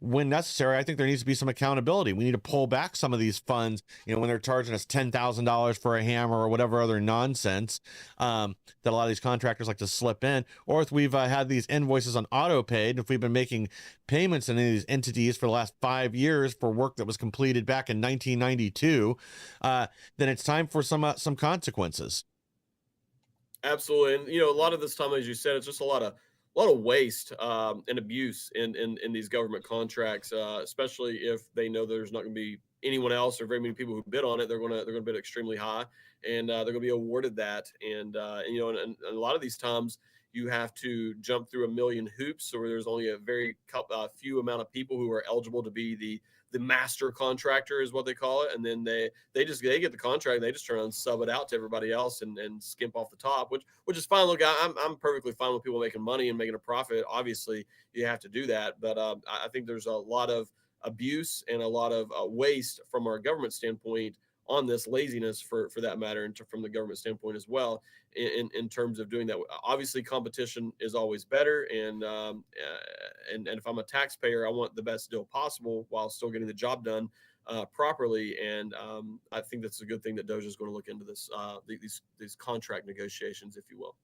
when necessary, I think there needs to be some accountability. We need to pull back some of these funds, when they're charging us $10,000 for a hammer or whatever other nonsense that a lot of these contractors like to slip in. Or if we've had these invoices on auto paid, if we've been making payments in these entities for the last 5 years for work that was completed back in 1992, then it's time for some consequences. Absolutely. And, a lot of this time, as you said, it's just a lot of waste and abuse in these government contracts, especially if they know there's not going to be anyone else or very many people who bid on it. They're going to bid extremely high, and they're going to be awarded that. And a lot of these times you have to jump through a million hoops, or there's only a very few amount of people who are eligible to be the master contractor, is what they call it. And then they get the contract, and they just turn around and sub it out to everybody else and skimp off the top, which is fine. Look, I'm perfectly fine with people making money and making a profit. Obviously you have to do that. But I think there's a lot of abuse and a lot of waste from our government standpoint on this, laziness for that matter, and from the government standpoint as well, in terms of doing that. Obviously competition is always better, and if I'm a taxpayer, I want the best deal possible while still getting the job done properly. And I think that's a good thing that Doge is going to look into this, these contract negotiations, if you will.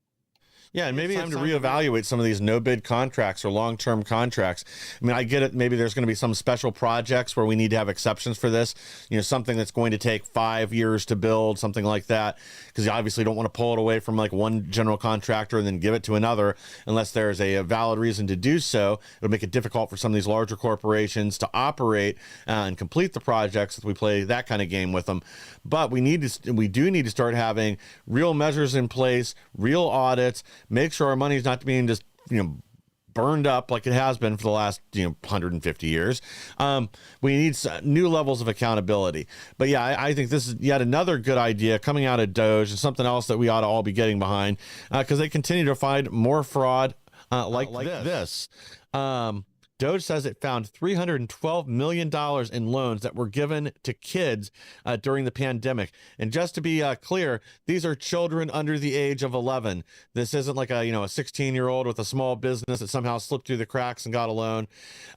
Yeah, and maybe it's time to reevaluate some of these no-bid contracts or long-term contracts. I mean, I get it. Maybe there's going to be some special projects where we need to have exceptions for this. Something that's going to take 5 years to build, something like that, because you obviously don't want to pull it away from one general contractor and then give it to another unless there's a valid reason to do so. It'll make it difficult for some of these larger corporations to operate and complete the projects if we play that kind of game with them. But we do need to start having real measures in place, real audits. Make sure our money is not being just, burned up like it has been for the last, 150 years. We need new levels of accountability. But yeah, I think this is yet another good idea coming out of Doge, and something else that we ought to all be getting behind, because they continue to find more fraud like this. Doge says it found $312 million in loans that were given to kids during the pandemic. And just to be clear, these are children under the age of 11. This isn't like a 16-year-old with a small business that somehow slipped through the cracks and got a loan.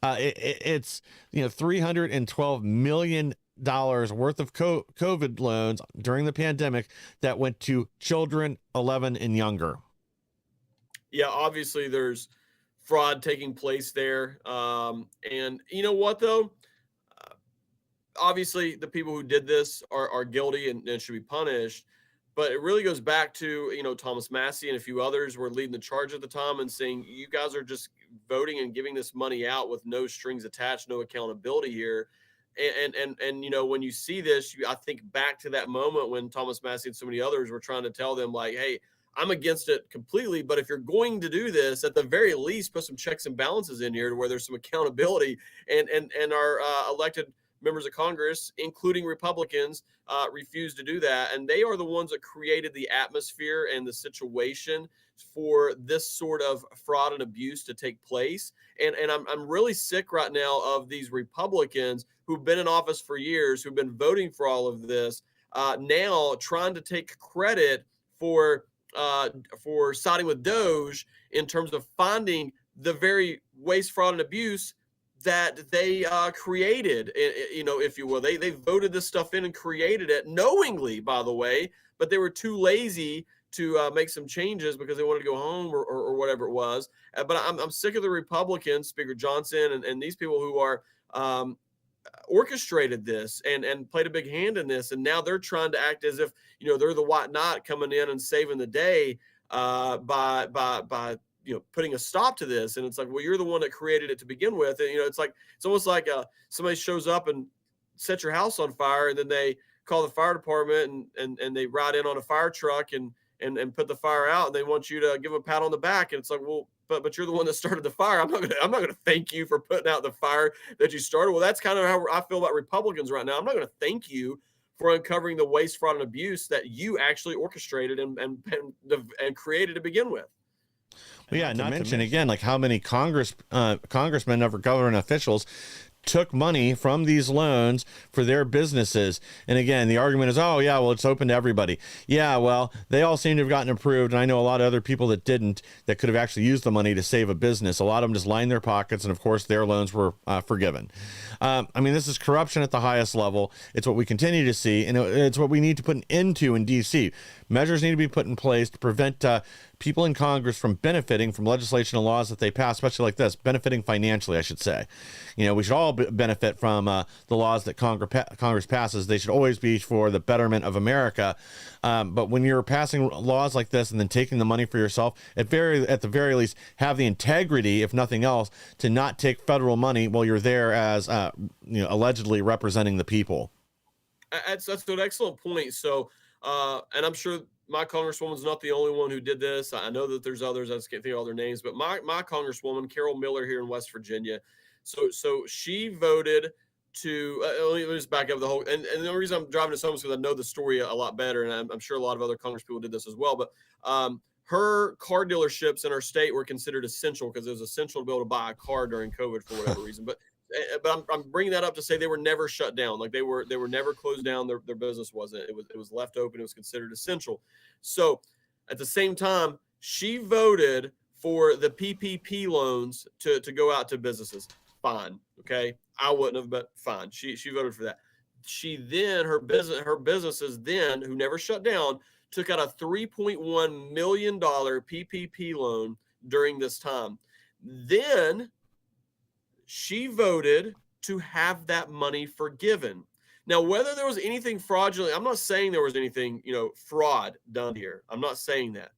It's $312 million worth of COVID loans during the pandemic that went to children 11 and younger. Yeah, obviously there's fraud taking place there. And you know what, though? Obviously, the people who did this are guilty and should be punished. But it really goes back to, Thomas Massey and a few others were leading the charge at the time and saying, you guys are just voting and giving this money out with no strings attached, no accountability here. And when you see this, I think back to that moment when Thomas Massey and so many others were trying to tell them, hey, I'm against it completely, but if you're going to do this, at the very least, put some checks and balances in here to where there's some accountability, and our elected members of Congress, including Republicans, refused to do that. And they are the ones that created the atmosphere and the situation for this sort of fraud and abuse to take place. And I'm really sick right now of these Republicans who've been in office for years, who've been voting for all of this, now trying to take credit for siding with Doge in terms of finding the very waste, fraud, and abuse that they created, if you will. They voted this stuff in and created it knowingly, by the way, but they were too lazy to make some changes because they wanted to go home or whatever it was. But I'm sick of the Republicans, Speaker Johnson, and these people who are orchestrated this and played a big hand in this. And now they're trying to act as if, they're the white knight coming in and saving the day by putting a stop to this. And it's like, well, you're the one that created it to begin with. And, it's almost like somebody shows up and sets your house on fire, and then they call the fire department and they ride in on a fire truck and put the fire out, and they want you to give them a pat on the back. And it's like, well, but you're the one that started the fire. I'm not gonna thank you for putting out the fire that you started. Well, that's kind of how I feel about Republicans right now. I'm not gonna thank you for uncovering the waste, fraud, and abuse that you actually orchestrated and created to begin with. Well, yeah, not to mention again, like how many congressmen or government officials took money from these loans for their businesses. And again, the argument is, oh yeah, well, it's open to everybody. Yeah, well, they all seem to have gotten approved. And I know a lot of other people that didn't, that could have actually used the money to save a business. A lot of them just lined their pockets. And of course, their loans were forgiven. This is corruption at the highest level. It's what we continue to see. And it's what we need to put an end to in DC. Measures need to be put in place to prevent people in Congress from benefiting from legislation and laws that they pass, especially like this, benefiting financially, I should say. We should all benefit from the laws that Congress passes. They should always be for the betterment of America. But when you're passing laws like this and then taking the money for yourself, at the very least, have the integrity, if nothing else, to not take federal money while you're there as allegedly representing the people. That's an excellent point. So, and I'm sure my congresswoman's not the only one who did this. I know that there's others. I just can't think of all their names. But my congresswoman, Carol Miller, here in West Virginia, so she voted to. Let me just back up the whole. And the only reason I'm driving this home is because I know the story a lot better, and I'm sure a lot of other congresspeople did this as well. But her car dealerships in our state were considered essential because it was essential to be able to buy a car during COVID for whatever reason. But I'm bringing that up to say they were never shut down. Like they were never closed down. Their business wasn't. It was left open. It was considered essential. So at the same time, she voted for the PPP loans to go out to businesses. Fine. Okay. I wouldn't have, but fine. She voted for that. She then, her businesses then, who never shut down, took out a $3.1 million PPP loan during this time. Then she voted to have that money forgiven. Now, whether there was anything fraudulent, I'm not saying there was anything, fraud done here. I'm not saying that.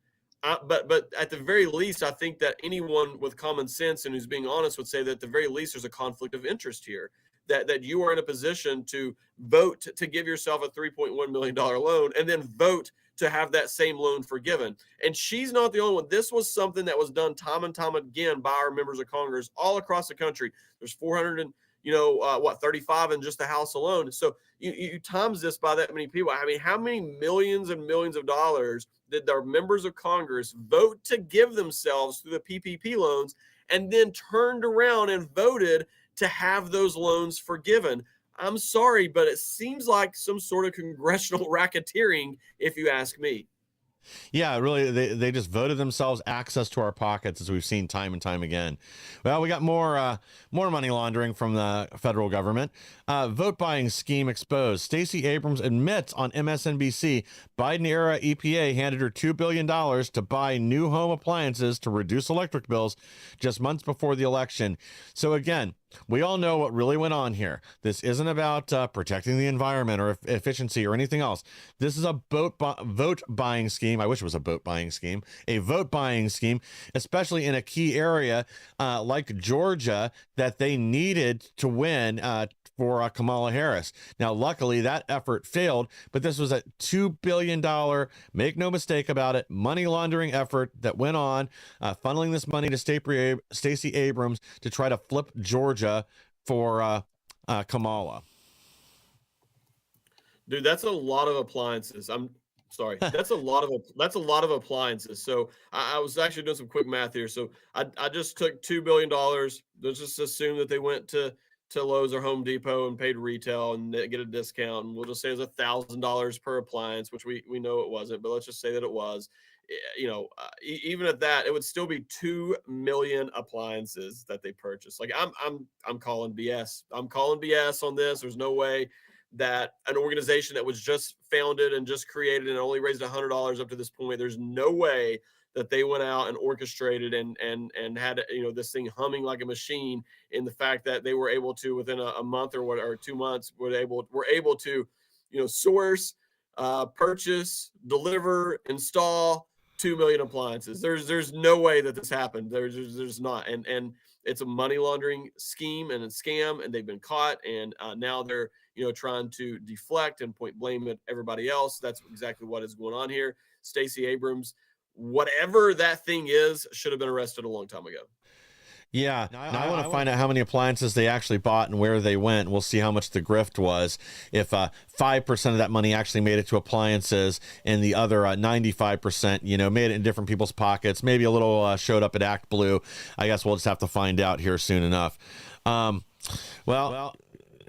But at the very least, I think that anyone with common sense and who's being honest would say that at the very least there's a conflict of interest here, that you are in a position to vote to give yourself a $3.1 million loan and then vote to have that same loan forgiven. And she's not the only one. This was something that was done time and time again by our members of Congress all across the country. There's 35 in just the House alone. So you times this by that many people. I mean, how many millions and millions of dollars did our members of Congress vote to give themselves through the PPP loans and then turned around and voted to have those loans forgiven? I'm sorry, but it seems like some sort of congressional racketeering, if you ask me. Yeah, really, they just voted themselves access to our pockets, as we've seen time and time again. Well, we got more money laundering from the federal government. Vote buying scheme exposed. Stacey Abrams admits on MSNBC Biden-era EPA handed her $2 billion to buy new home appliances to reduce electric bills just months before the election. So again, we all know what really went on here. This isn't about protecting the environment or efficiency or anything else. This is a vote buying scheme. I wish it was a boat buying scheme. A vote buying scheme, especially in a key area like Georgia that they needed to win for Kamala Harris. Now, luckily, that effort failed, but this was a $2 billion, make no mistake about it, money laundering effort that went on, funneling this money to Stacey Abrams to try to flip Georgia for Kamala. Dude, that's a lot of appliances. I'm sorry. That's a lot of appliances. So I was actually doing some quick math here. So I just took $2 billion. Let's just assume that they went to Lowe's or Home Depot and paid retail and they get a discount. And we'll just say it's $1,000 per appliance, which we know it wasn't, but let's just say that it was. Even at that, it would still be 2 million appliances that they purchased. Like I'm calling BS. I'm calling BS on this. There's no way that an organization that was just founded and just created and only raised $100 up to this point, there's no way that they went out and orchestrated and had this thing humming like a machine. In the fact that they were able to within a month or 2 months were able to source, purchase, deliver, install 2 million appliances. There's no way that this happened. There's not, and it's a money laundering scheme and a scam, and they've been caught, and now they're trying to deflect and point blame at everybody else. That's exactly what is going on here. Stacey Abrams, whatever that thing is, should have been arrested a long time ago. Yeah. Now I want to find out how many appliances they actually bought and where they went. We'll see how much the grift was. If 5% of that money actually made it to appliances and the other 95%, made it in different people's pockets, maybe a little showed up at ActBlue. I guess we'll just have to find out here soon enough. Well,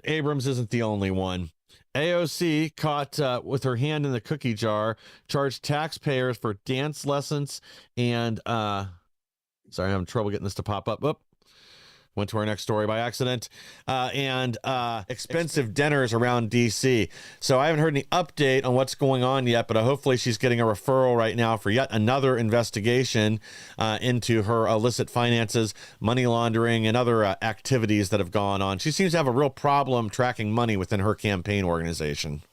Abrams isn't the only one. AOC, caught with her hand in the cookie jar, charged taxpayers for dance lessons and sorry, I'm having trouble getting this to pop up. Oop. Went to our next story by accident. And expensive dinners around D.C. So I haven't heard any update on what's going on yet, but hopefully she's getting a referral right now for yet another investigation into her illicit finances, money laundering, and other activities that have gone on. She seems to have a real problem tracking money within her campaign organization.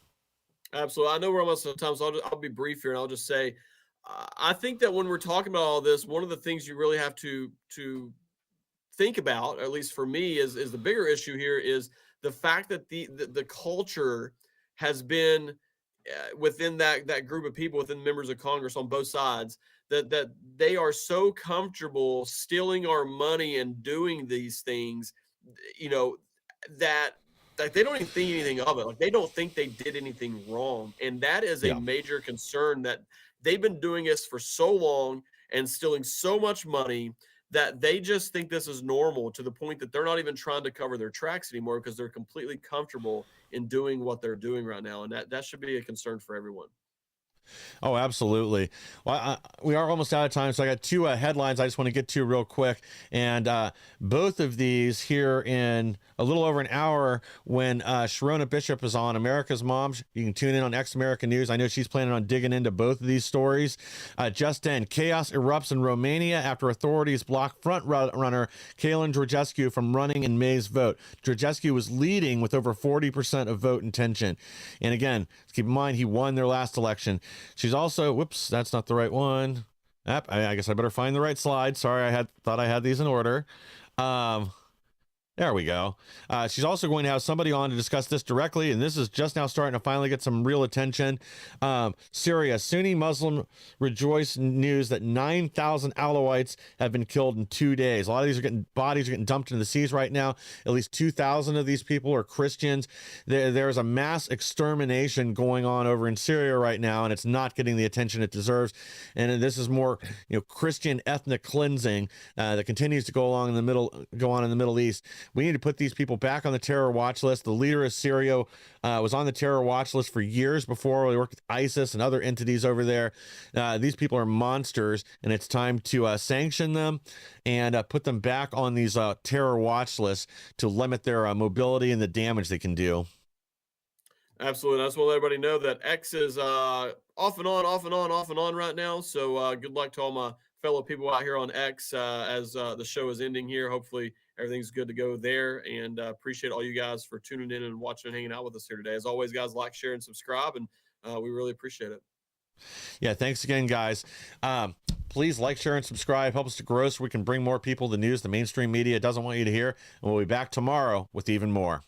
Absolutely. I know we're almost out of time, so I'll be brief here, and I'll just say, I think that when we're talking about all this, one of the things you really have to think about, at least for me, is the bigger issue here is the fact that the culture has been within that group of people, within members of Congress on both sides, that they are so comfortable stealing our money and doing these things, that like they don't even think anything of it. Like they don't think they did anything wrong, and that is a major concern that. They've been doing this for so long and stealing so much money that they just think this is normal, to the point that they're not even trying to cover their tracks anymore because they're completely comfortable in doing what they're doing right now. And that should be a concern for everyone. Oh, absolutely. Well, we are almost out of time, so I got two headlines I just want to get to real quick. And both of these here in a little over an hour when Sharona Bishop is on America's Moms. You can tune in on Ex America News. I know she's planning on digging into both of these stories. Just in, chaos erupts in Romania after authorities block front runner Calin Georgescu from running in May's vote. Georgescu was leading with over 40% of vote intention. And again, keep in mind, he won their last election. She's also, whoops, that's not the right one. I guess I better find the right slide. Sorry, thought I had these in order. There we go. She's also going to have somebody on to discuss this directly, and this is just now starting to finally get some real attention. Syria, Sunni Muslim rejoice news that 9,000 Alawites have been killed in 2 days. A lot of these bodies are getting dumped into the seas right now. At least 2,000 of these people are Christians. There's a mass extermination going on over in Syria right now, and it's not getting the attention it deserves. And this is more, Christian ethnic cleansing that continues to go on in the Middle East. We need to put these people back on the terror watch list. The leader of Syria was on the terror watch list for years before. We worked with ISIS and other entities over there. These people are monsters, and it's time to sanction them and put them back on these terror watch lists to limit their mobility and the damage they can do. Absolutely. I just want to let everybody know that X is off and on right now. So good luck to all my fellow people out here on X as the show is ending here. Hopefully everything's good to go there, and appreciate all you guys for tuning in and watching and hanging out with us here today. As always, guys, like, share, and subscribe, and we really appreciate it. Yeah, thanks again, guys. Please like, share, and subscribe. Help us to grow so we can bring more people the news the mainstream media doesn't want you to hear. And we'll be back tomorrow with even more.